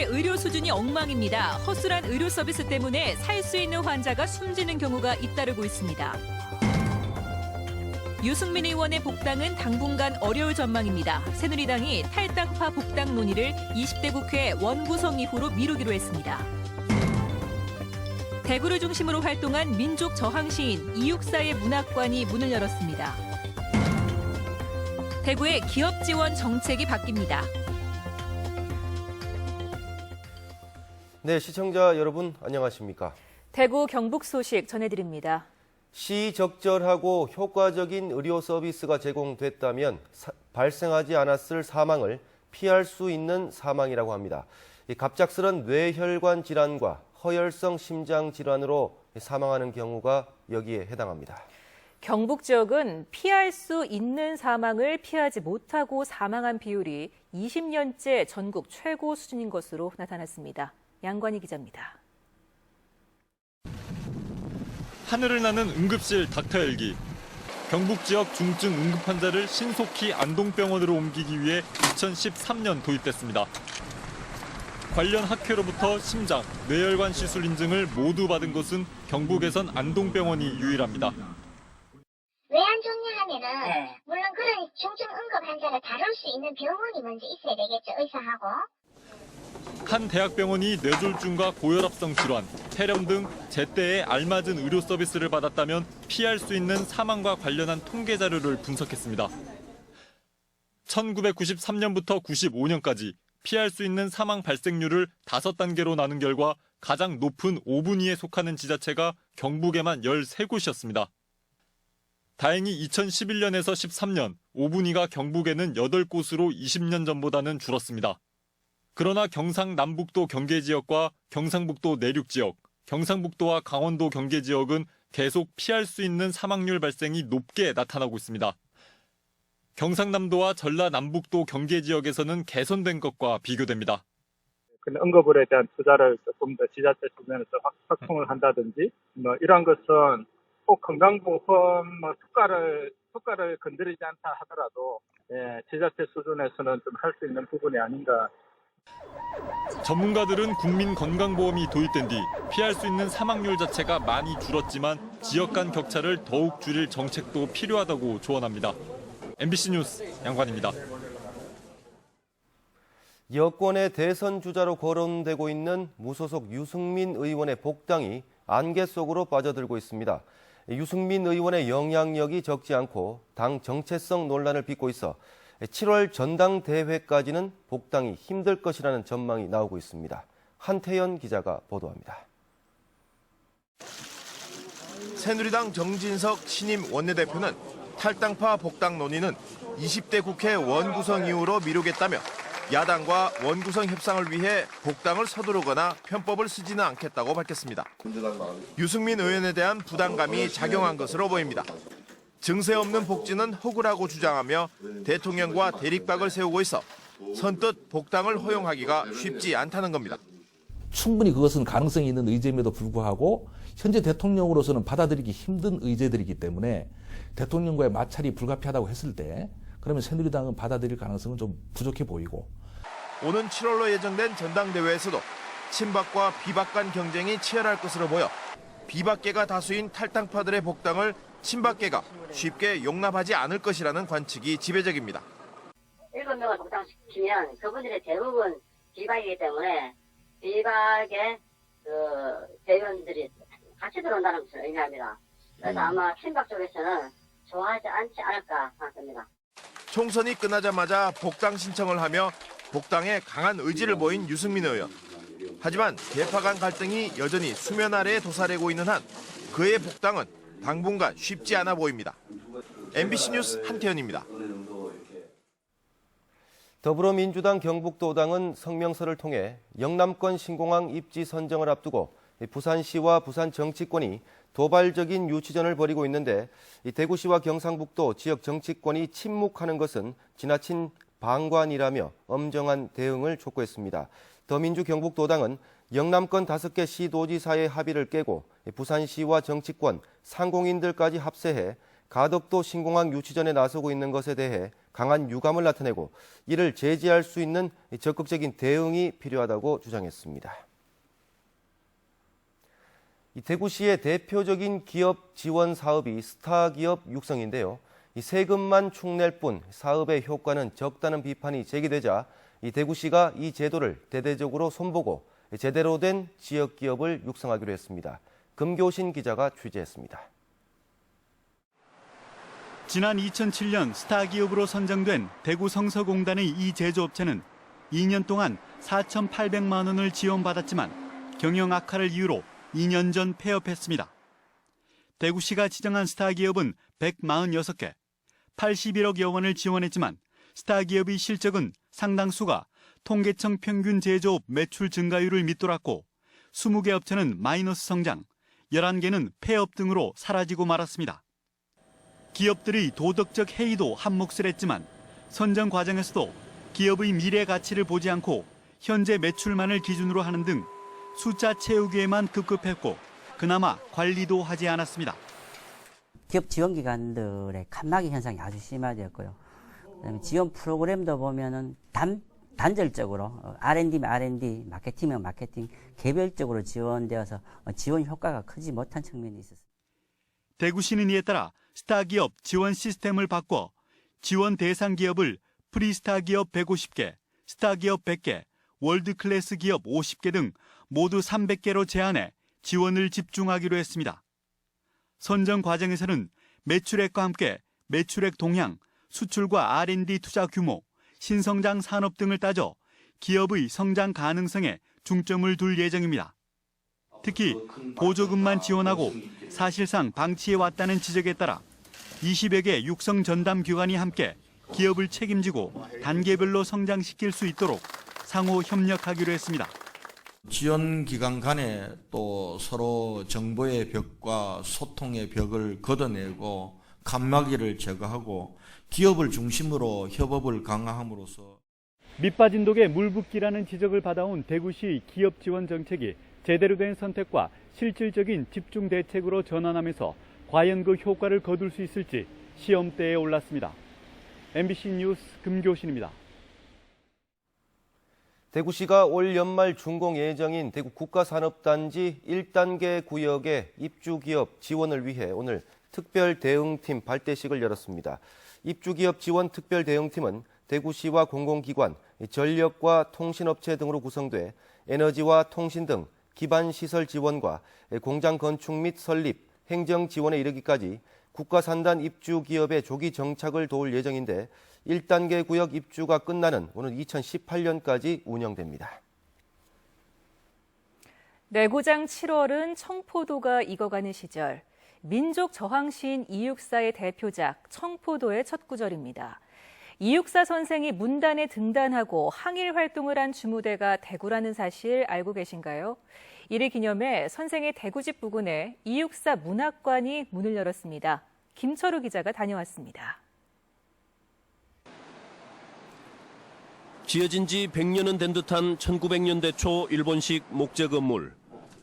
의료 수준이 엉망입니다. 허술한 의료 서비스 때문에 살 수 있는 환자가 숨지는 경우가 잇따르고 있습니다. 유승민 의원의 복당은 당분간 어려울 전망입니다. 새누리당이 탈당파 복당 논의를 20대 국회 원구성 이후로 미루기로 했습니다. 대구를 중심으로 활동한 민족 저항 시인 이육사의 문학관이 문을 열었습니다. 대구의 기업 지원 정책이 바뀝니다. 네, 시청자 여러분 안녕하십니까? 대구 경북 소식 전해드립니다. 시적절하고 효과적인 의료 서비스가 제공됐다면 발생하지 않았을 사망을 피할 수 있는 사망이라고 합니다. 갑작스런 뇌혈관 질환과 허혈성 심장 질환으로 사망하는 경우가 여기에 해당합니다. 경북 지역은 피할 수 있는 사망을 피하지 못하고 사망한 비율이 20년째 전국 최고 수준인 것으로 나타났습니다. 양관희 기자입니다. 하늘을 나는 응급실 닥터헬기. 경북 지역 중증 응급 환자를 신속히 안동병원으로 옮기기 위해 2013년 도입됐습니다. 관련 학회로부터 심장, 뇌혈관 시술 인증을 모두 받은 곳은 경북에선 안동병원이 유일합니다. 왜 안 좋냐 하면은 물론 그런 중증 응급 환자를 다룰 수 있는 병원이 먼저 있어야 되겠죠, 의사하고. 한 대학병원이 뇌졸중과 고혈압성 질환, 폐렴 등 제때에 알맞은 의료 서비스를 받았다면 피할 수 있는 사망과 관련한 통계 자료를 분석했습니다. 1993년부터 95년까지 피할 수 있는 사망 발생률을 5단계로 나눈 결과 가장 높은 5분위에 속하는 지자체가 경북에만 13곳이었습니다. 다행히 2011년에서 13년 5분위가 경북에는 8곳으로 20년 전보다는 줄었습니다. 그러나 경상남북도 경계지역과 경상북도 내륙지역, 경상북도와 강원도 경계지역은 계속 피할 수 있는 사망률 발생이 높게 나타나고 있습니다. 경상남도와 전라남북도 경계지역에서는 개선된 것과 비교됩니다. 응급을에 대한 투자를 조금 더 지자체 수준에서 확충을 한다든지 이러한 것은 꼭 건강보험 효과를 건드리지 않다 하더라도 지자체 수준에서는 좀 할 수 있는 부분이 아닌가. 전문가들은 국민건강보험이 도입된 뒤 피할 수 있는 사망률 자체가 많이 줄었지만 지역 간 격차를 더욱 줄일 정책도 필요하다고 조언합니다. MBC 뉴스 양관입니다. 여권의 대선 주자로 거론되고 있는 무소속 유승민 의원의 복당이 안개 속으로 빠져들고 있습니다. 유승민 의원의 영향력이 적지 않고 당 정체성 논란을 빚고 있어 7월 전당대회까지는 복당이 힘들 것이라는 전망이 나오고 있습니다. 한태연 기자가 보도합니다. 새누리당 정진석 신임 원내대표는 탈당파 복당 논의는 20대 국회 원구성 이후로 미루겠다며 야당과 원구성 협상을 위해 복당을 서두르거나 편법을 쓰지는 않겠다고 밝혔습니다. 유승민 의원에 대한 부담감이 작용한 것으로 보입니다. 증세 없는 복지는 허구라고 주장하며 대통령과 대립각을 세우고 있어 선뜻 복당을 허용하기가 쉽지 않다는 겁니다. 충분히 그것은 가능성이 있는 의제임에도 불구하고 현재 대통령으로서는 받아들이기 힘든 의제들이기 때문에 대통령과의 마찰이 불가피하다고 했을 때 그러면 새누리당은 받아들일 가능성은 좀 부족해 보이고. 오는 7월로 예정된 전당대회에서도 친박과 비박 간 경쟁이 치열할 것으로 보여 비박계가 다수인 탈당파들의 복당을 친박계가 쉽게 용납하지 않을 것이라는 관측이 지배적입니다. 7명을 복당시키면 그분들의 대부분 비박이기 때문에 비박의 대의원들이 같이 들어온다는 것을 의미합니다. 그래서 아마 친박 쪽에서는 좋아하지 않지 않을까 생각합니다. 총선이 끝나자마자 복당 신청을 하며 복당에 강한 의지를 보인 유승민 의원. 하지만 계파 간 갈등이 여전히 수면 아래에 도사리고 있는 한 그의 복당은 당분간 쉽지 않아 보입니다. MBC 뉴스 한태현입니다. 더불어민주당 경북도당은 성명서를 통해 영남권 신공항 입지 선정을 앞두고 부산시와 부산 정치권이 도발적인 유치전을 벌이고 있는데 대구시와 경상북도 지역 정치권이 침묵하는 것은 지나친 방관이라며 엄정한 대응을 촉구했습니다. 더민주 경북도당은 영남권 5개 시도지사의 합의를 깨고 부산시와 정치권, 상공인들까지 합세해 가덕도 신공항 유치전에 나서고 있는 것에 대해 강한 유감을 나타내고 이를 제지할 수 있는 적극적인 대응이 필요하다고 주장했습니다. 대구시의 대표적인 기업 지원 사업이 스타기업 육성인데요. 세금만 축낼 뿐 사업의 효과는 적다는 비판이 제기되자 대구시가 이 제도를 대대적으로 손보고 제대로 된 지역 기업을 육성하기로 했습니다. 금교신 기자가 취재했습니다. 지난 2007년 스타기업으로 선정된 대구 성서공단의 이 제조업체는 2년 동안 4,800만 원을 지원받았지만 경영 악화를 이유로 2년 전 폐업했습니다. 대구시가 지정한 스타기업은 146개, 81억여 원을 지원했지만 스타기업의 실적은 상당수가 통계청 평균 제조업 매출 증가율을 밑돌았고 20개 업체는 마이너스 성장, 11개는 폐업 등으로 사라지고 말았습니다. 기업들의 도덕적 해이도 한몫을 했지만 선정 과정에서도 기업의 미래 가치를 보지 않고 현재 매출만을 기준으로 하는 등 숫자 채우기에만 급급했고 그나마 관리도 하지 않았습니다. 기업 지원기관들의 칸막이 현상이 아주 심화되었고요. 그다음에 지원 프로그램도 보면은 단절적으로 R&D면 R&D, 마케팅이면 마케팅 개별적으로 지원되어서 지원 효과가 크지 못한 측면이 있었습니다. 대구시는 이에 따라 스타기업 지원 시스템을 바꿔 지원 대상 기업을 프리스타 기업 150개, 스타기업 100개, 월드클래스 기업 50개 등 모두 300개로 제한해 지원을 집중하기로 했습니다. 선정 과정에서는 매출액과 함께 매출액 동향, 수출과 R&D 투자 규모, 신성장 산업 등을 따져 기업의 성장 가능성에 중점을 둘 예정입니다. 특히 보조금만 지원하고 사실상 방치해왔다는 지적에 따라 20여 개 육성 전담 기관이 함께 기업을 책임지고 단계별로 성장시킬 수 있도록 상호 협력하기로 했습니다. 지원 기관 간에 또 서로 정보의 벽과 소통의 벽을 걷어내고 칸막이를 제거하고 기업을 중심으로 협업을 강화함으로써 밑빠진 독에 물 붓기라는 지적을 받아온 대구시 기업 지원 정책이 제대로 된 선택과 실질적인 집중 대책으로 전환하면서 과연 그 효과를 거둘 수 있을지 시험대에 올랐습니다. MBC 뉴스 금교신입니다. 대구시가 올 연말 준공 예정인 대구 국가산업단지 1단계 구역의 입주기업 지원을 위해 오늘 특별대응팀 발대식을 열었습니다. 입주기업 지원 특별대응팀은 대구시와 공공기관, 전력과 통신업체 등으로 구성돼 에너지와 통신 등 기반시설 지원과 공장 건축 및 설립, 행정 지원에 이르기까지 국가산단 입주기업의 조기 정착을 도울 예정인데 1단계 구역 입주가 끝나는 오는 2018년까지 운영됩니다. 내고장 7월은 청포도가 익어가는 시절. 민족 저항시인 이육사의 대표작 청포도의 첫 구절입니다. 이육사 선생이 문단에 등단하고 항일 활동을 한 주무대가 대구라는 사실 알고 계신가요? 이를 기념해 선생의 대구집 부근에 이육사 문학관이 문을 열었습니다. 김철우 기자가 다녀왔습니다. 지어진 지 100년은 된 듯한 1900년대 초 일본식 목재 건물.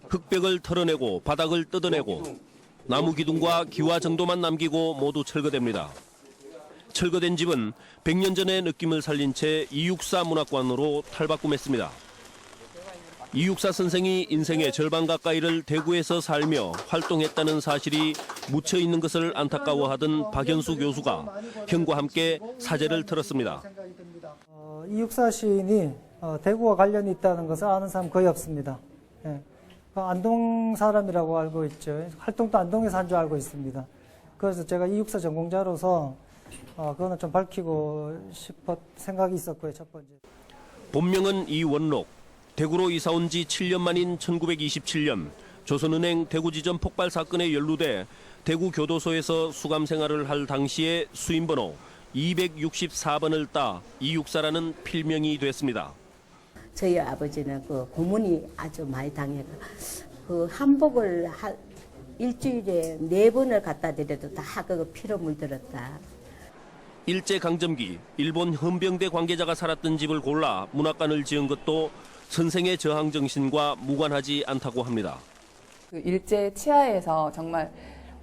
흙벽을 털어내고 바닥을 뜯어내고 나무 기둥과 기와 정도만 남기고 모두 철거됩니다. 철거된 집은 100년 전의 느낌을 살린 채 이육사 문학관으로 탈바꿈했습니다. 이육사 선생이 인생의 절반 가까이를 대구에서 살며 활동했다는 사실이 묻혀 있는 것을 안타까워하던 박현수 교수가 형과 함께 사제를 틀었습니다. 이육사 시인이 대구와 관련이 있다는 것을 아는 사람 거의 없습니다. 예. 안동 사람이라고 알고 있죠. 활동도 안동에서 한 줄 알고 있습니다. 그래서 제가 이육사 전공자로서 그거는 좀 밝히고 싶어 생각이 있었고요. 첫 번째. 본명은 이원록. 대구로 이사 온 지 7년 만인 1927년 조선은행 대구지점 폭발 사건에 연루돼 대구 교도소에서 수감 생활을 할 당시에 수임번호 264번을 따 이육사라는 필명이 됐습니다. 저희 아버지는 그 고문이 아주 많이 당해가 그 한복을 일주일에 4번을 갖다 드려도 다 그거 피로 물들었다. 일제강점기 일본 헌병대 관계자가 살았던 집을 골라 문학관을 지은 것도 선생의 저항 정신과 무관하지 않다고 합니다. 그 일제 치하에서 정말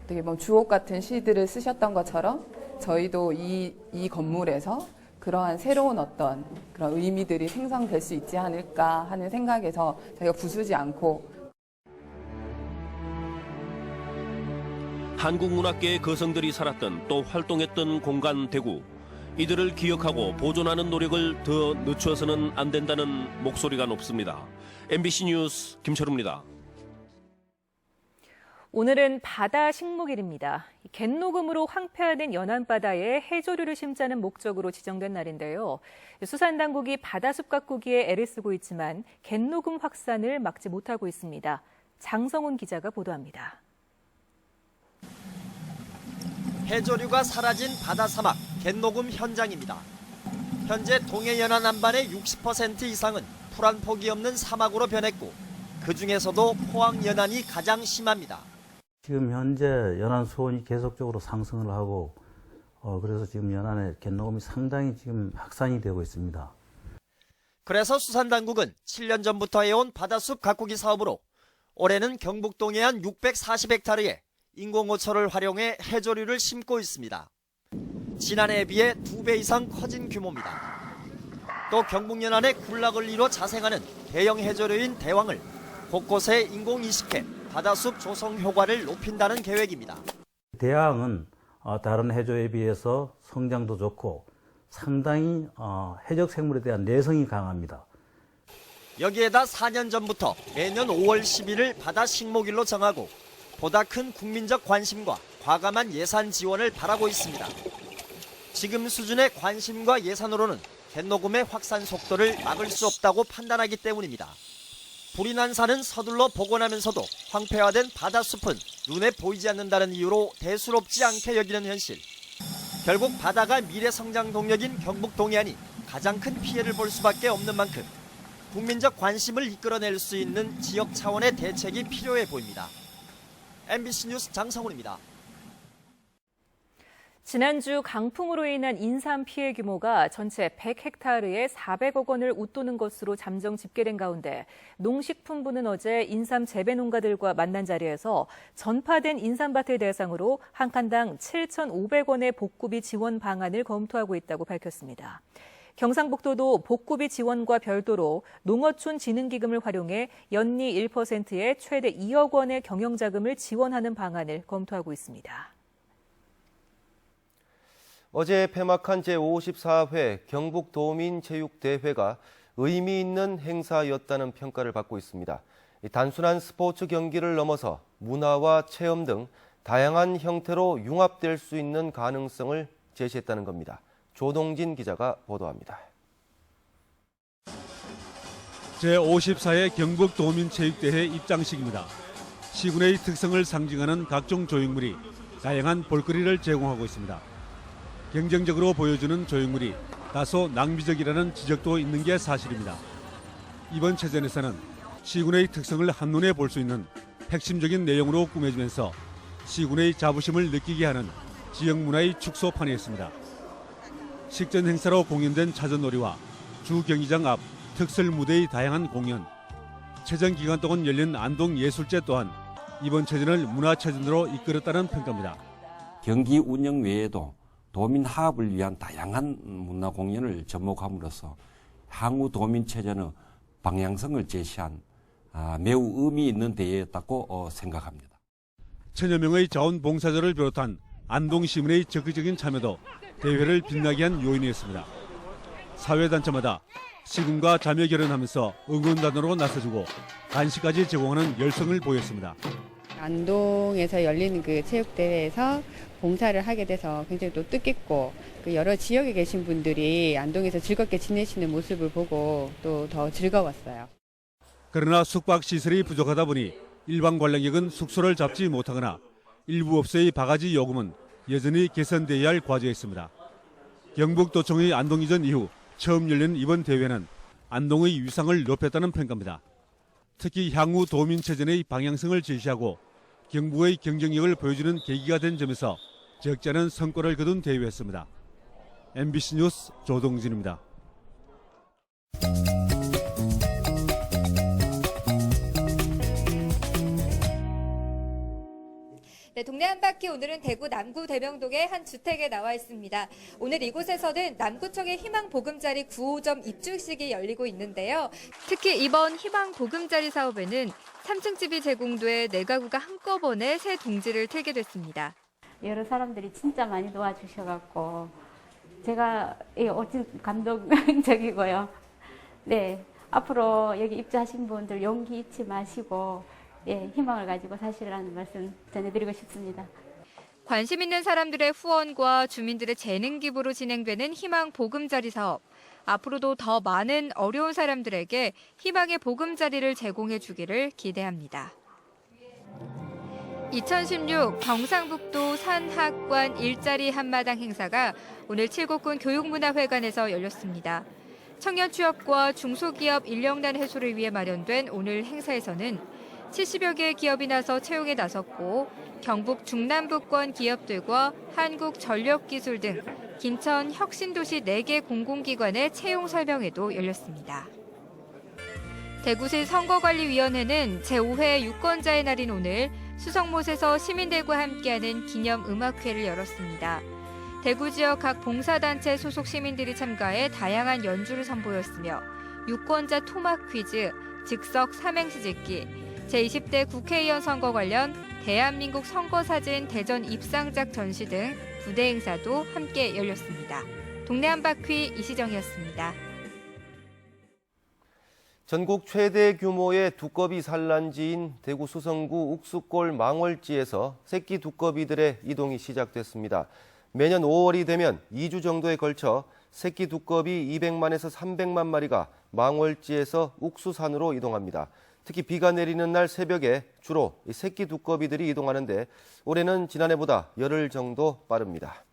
어떻게 보면 주옥 같은 시들을 쓰셨던 것처럼 저희도 이 건물에서 그러한 새로운 어떤 그런 의미들이 생성될 수 있지 않을까 하는 생각에서 저희가 부수지 않고 한국 문학계의 거성들이 살았던 또 활동했던 공간 대구. 이들을 기억하고 보존하는 노력을 더 늦춰서는 안 된다는 목소리가 높습니다. MBC 뉴스 김철우입니다. 오늘은 바다 식목일입니다. 갯녹음으로 황폐화된 연안바다에 해조류를 심자는 목적으로 지정된 날인데요. 수산당국이 바다숲 가꾸기에 애를 쓰고 있지만 갯녹음 확산을 막지 못하고 있습니다. 장성훈 기자가 보도합니다. 해조류가 사라진 바다 사막 갯녹음 현장입니다. 현재 동해연안 안반의 60% 이상은 풀 한 폭이 없는 사막으로 변했고 그중에서도 포항연안이 가장 심합니다. 지금 현재 연안 수온이 계속적으로 상승을 하고 그래서 지금 연안의 갯녹음이 상당히 지금 확산이 되고 있습니다. 그래서 수산당국은 7년 전부터 해온 바다숲 가꾸기 사업으로 올해는 경북 동해안 640헥타르에 인공호초를 활용해 해조류를 심고 있습니다. 지난해에 비해 2배 이상 커진 규모입니다. 또 경북 연안에 군락을 이뤄 자생하는 대형 해조류인 대왕을 곳곳에 인공 이식해 바다숲 조성 효과를 높인다는 계획입니다. 대왕은 다른 해조에 비해서 성장도 좋고 상당히 해적 생물에 대한 내성이 강합니다. 여기에다 4년 전부터 매년 5월 10일을 바다 식목일로 정하고 보다 큰 국민적 관심과 과감한 예산 지원을 바라고 있습니다. 지금 수준의 관심과 예산으로는 갯녹음의 확산 속도를 막을 수 없다고 판단하기 때문입니다. 불이 난 산은 서둘러 복원하면서도 황폐화된 바다숲은 눈에 보이지 않는다는 이유로 대수롭지 않게 여기는 현실. 결국 바다가 미래 성장 동력인 경북 동해안이 가장 큰 피해를 볼 수밖에 없는 만큼 국민적 관심을 이끌어낼 수 있는 지역 차원의 대책이 필요해 보입니다. MBC 뉴스 장성훈입니다. 지난주 강풍으로 인한 인삼 피해 규모가 전체 100헥타르에 400억 원을 웃도는 것으로 잠정 집계된 가운데 농식품부는 어제 인삼 재배 농가들과 만난 자리에서 전파된 인삼밭을 대상으로 한 칸당 7,500원의 복구비 지원 방안을 검토하고 있다고 밝혔습니다. 경상북도도 복구비 지원과 별도로 농어촌 진흥기금을 활용해 연리 1%의 최대 2억 원의 경영자금을 지원하는 방안을 검토하고 있습니다. 어제 폐막한 제54회 경북도민체육대회가 의미 있는 행사였다는 평가를 받고 있습니다. 단순한 스포츠 경기를 넘어서 문화와 체험 등 다양한 형태로 융합될 수 있는 가능성을 제시했다는 겁니다. 조동진 기자가 보도합니다. 제54회 경북도민체육대회 입장식입니다. 시군의 특성을 상징하는 각종 조형물이 다양한 볼거리를 제공하고 있습니다. 경쟁적으로 보여주는 조형물이 다소 낭비적이라는 지적도 있는 게 사실입니다. 이번 체전에서는 시군의 특성을 한눈에 볼 수 있는 핵심적인 내용으로 꾸며지면서 시군의 자부심을 느끼게 하는 지역 문화의 축소판이 있습니다. 식전 행사로 공연된 차전놀이와 주 경기장 앞 특설 무대의 다양한 공연, 체전 기간 동안 열린 안동예술제 또한 이번 체전을 문화체전으로 이끌었다는 평가입니다. 경기 운영 외에도 도민 화합을 위한 다양한 문화 공연을 접목함으로써 향후 도민체전의 방향성을 제시한 매우 의미 있는 대회였다고 생각합니다. 천여 명의 자원봉사자를 비롯한 안동시민의 적극적인 참여도 대회를 빛나게 한 요인이었습니다. 사회단체마다 시군과 자매 결연하면서 응원단으로 나서주고 간식까지 제공하는 열성을 보였습니다. 안동에서 열린 그 체육대회에서 봉사를 하게 돼서 굉장히 또 뜻깊고 그 여러 지역에 계신 분들이 안동에서 즐겁게 지내시는 모습을 보고 또 더 즐거웠어요. 그러나 숙박시설이 부족하다 보니 일반 관람객은 숙소를 잡지 못하거나 일부 업소의 바가지 요금은 여전히 개선돼야 할 과제였습니다. 경북도청의 안동 이전 이후 처음 열린 이번 대회는 안동의 위상을 높였다는 평가입니다. 특히 향후 도민체전의 방향성을 제시하고 경북의 경쟁력을 보여주는 계기가 된 점에서 적지 않은 성과를 거둔 대회였습니다. MBC 뉴스 조동진입니다. 네, 동네 한 바퀴 오늘은 대구 남구 대명동의 한 주택에 나와 있습니다. 오늘 이곳에서는 남구청의 희망 보금자리 9호점 입주식이 열리고 있는데요. 특히 이번 희망 보금자리 사업에는 3층 집이 제공돼 4가구가 한꺼번에 새 동지를 틀게 됐습니다. 여러 사람들이 진짜 많이 도와주셔갖고 제가 어찌 감동적이고요. 네, 앞으로 여기 입주하신 분들 용기 잊지 마시고 희망을 가지고 사시라는 말씀 전해드리고 싶습니다. 관심 있는 사람들의 후원과 주민들의 재능 기부로 진행되는 희망 보금자리 사업. 앞으로도 더 많은 어려운 사람들에게 희망의 보금자리를 제공해 주기를 기대합니다. 2016 경상북도 산학관 일자리 한마당 행사가 오늘 칠곡군 교육문화회관에서 열렸습니다. 청년 취업과 중소기업 인력난 해소를 위해 마련된 오늘 행사에서는 70여 개의 기업이 나서 채용에 나섰고 경북 중남부권 기업들과 한국전력기술 등 김천 혁신도시 4개 공공기관의 채용 설명회도 열렸습니다. 대구시 선거관리위원회는 제5회 유권자의 날인 오늘 수성못에서 시민들과 함께하는 기념음악회를 열었습니다. 대구 지역 각 봉사단체 소속 시민들이 참가해 다양한 연주를 선보였으며 유권자 토막 퀴즈, 즉석 삼행시 짓기, 제20대 국회의원 선거 관련 대한민국 선거사진 대전 입상작 전시 등 부대 행사도 함께 열렸습니다. 동네 한 바퀴 이시정이었습니다. 전국 최대 규모의 두꺼비 산란지인 대구 수성구 욱수골 망월지에서 새끼 두꺼비들의 이동이 시작됐습니다. 매년 5월이 되면 2주 정도에 걸쳐 새끼 두꺼비 200만에서 300만 마리가 망월지에서 욱수산으로 이동합니다. 특히 비가 내리는 날 새벽에 주로 새끼 두꺼비들이 이동하는데 올해는 지난해보다 열흘 정도 빠릅니다.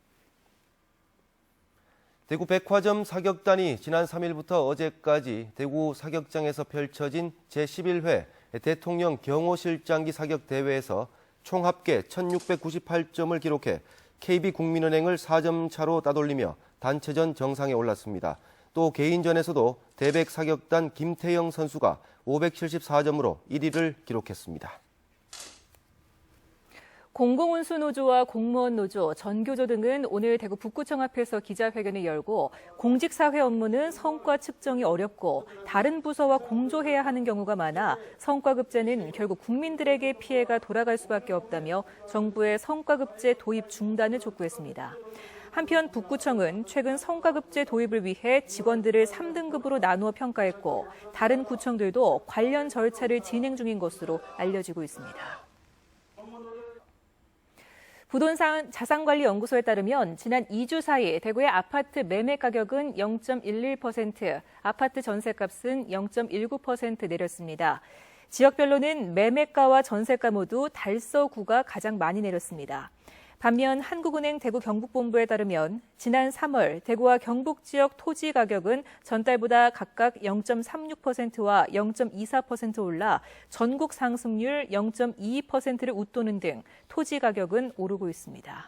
대구 백화점 사격단이 지난 3일부터 어제까지 대구 사격장에서 펼쳐진 제11회 대통령 경호실장기 사격대회에서 총 합계 1698점을 기록해 KB국민은행을 4점 차로 따돌리며 단체전 정상에 올랐습니다. 또 개인전에서도 대백 사격단 김태영 선수가 574점으로 1위를 기록했습니다. 공공운수노조와 공무원노조, 전교조 등은 오늘 대구 북구청 앞에서 기자회견을 열고 공직사회 업무는 성과 측정이 어렵고 다른 부서와 공조해야 하는 경우가 많아 성과급제는 결국 국민들에게 피해가 돌아갈 수밖에 없다며 정부의 성과급제 도입 중단을 촉구했습니다. 한편 북구청은 최근 성과급제 도입을 위해 직원들을 3등급으로 나누어 평가했고 다른 구청들도 관련 절차를 진행 중인 것으로 알려지고 있습니다. 부동산 자산관리연구소에 따르면 지난 2주 사이 대구의 아파트 매매 가격은 0.11%, 아파트 전세값은 0.19% 내렸습니다. 지역별로는 매매가와 전세가 모두 달서구가 가장 많이 내렸습니다. 반면 한국은행 대구 경북본부에 따르면 지난 3월 대구와 경북 지역 토지 가격은 전달보다 각각 0.36%와 0.24% 올라 전국 상승률 0.22%를 웃도는 등 토지 가격은 오르고 있습니다.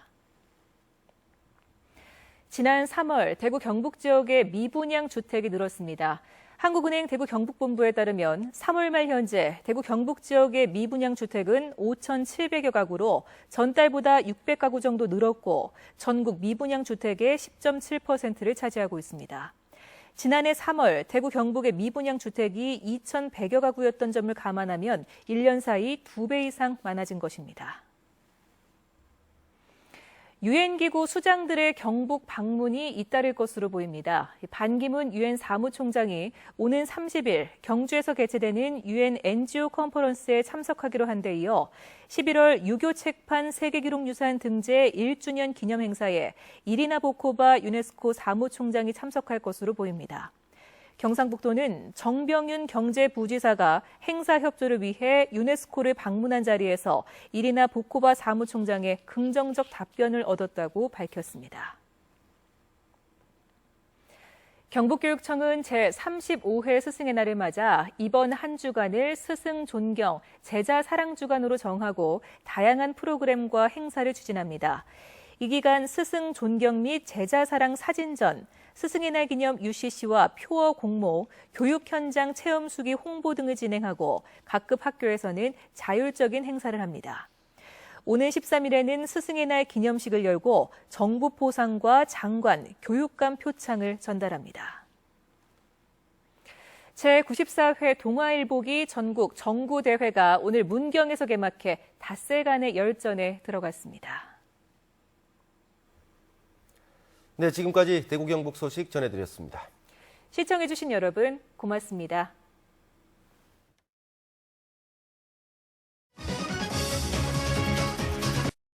지난 3월 대구 경북 지역의 미분양 주택이 늘었습니다. 한국은행 대구 경북본부에 따르면 3월 말 현재 대구 경북 지역의 미분양 주택은 5,700여 가구로 전달보다 600가구 정도 늘었고 전국 미분양 주택의 10.7%를 차지하고 있습니다. 지난해 3월 대구 경북의 미분양 주택이 2,100여 가구였던 점을 감안하면 1년 사이 2배 이상 많아진 것입니다. 유엔기구 수장들의 경북 방문이 잇따를 것으로 보입니다. 반기문 유엔 사무총장이 오는 30일 경주에서 개최되는 유엔 NGO 컨퍼런스에 참석하기로 한 데 이어 11월 유교 책판 세계기록유산 등재 1주년 기념행사에 이리나 보코바 유네스코 사무총장이 참석할 것으로 보입니다. 경상북도는 정병윤 경제부지사가 행사 협조를 위해 유네스코를 방문한 자리에서 이리나 보코바 사무총장의 긍정적 답변을 얻었다고 밝혔습니다. 경북교육청은 제35회 스승의 날을 맞아 이번 한 주간을 스승 존경, 제자 사랑 주간으로 정하고 다양한 프로그램과 행사를 추진합니다. 이 기간 스승 존경 및 제자 사랑 사진전, 스승의 날 기념 UCC와 표어 공모, 교육 현장 체험 수기 홍보 등을 진행하고 각급 학교에서는 자율적인 행사를 합니다. 오는 13일에는 스승의 날 기념식을 열고 정부 포상과 장관, 교육감 표창을 전달합니다. 제94회 동아일보기 전국 정구대회가 오늘 문경에서 개막해 닷새간의 열전에 들어갔습니다. 네, 지금까지 대구 경북 소식 전해드렸습니다. 시청해주신 여러분 고맙습니다.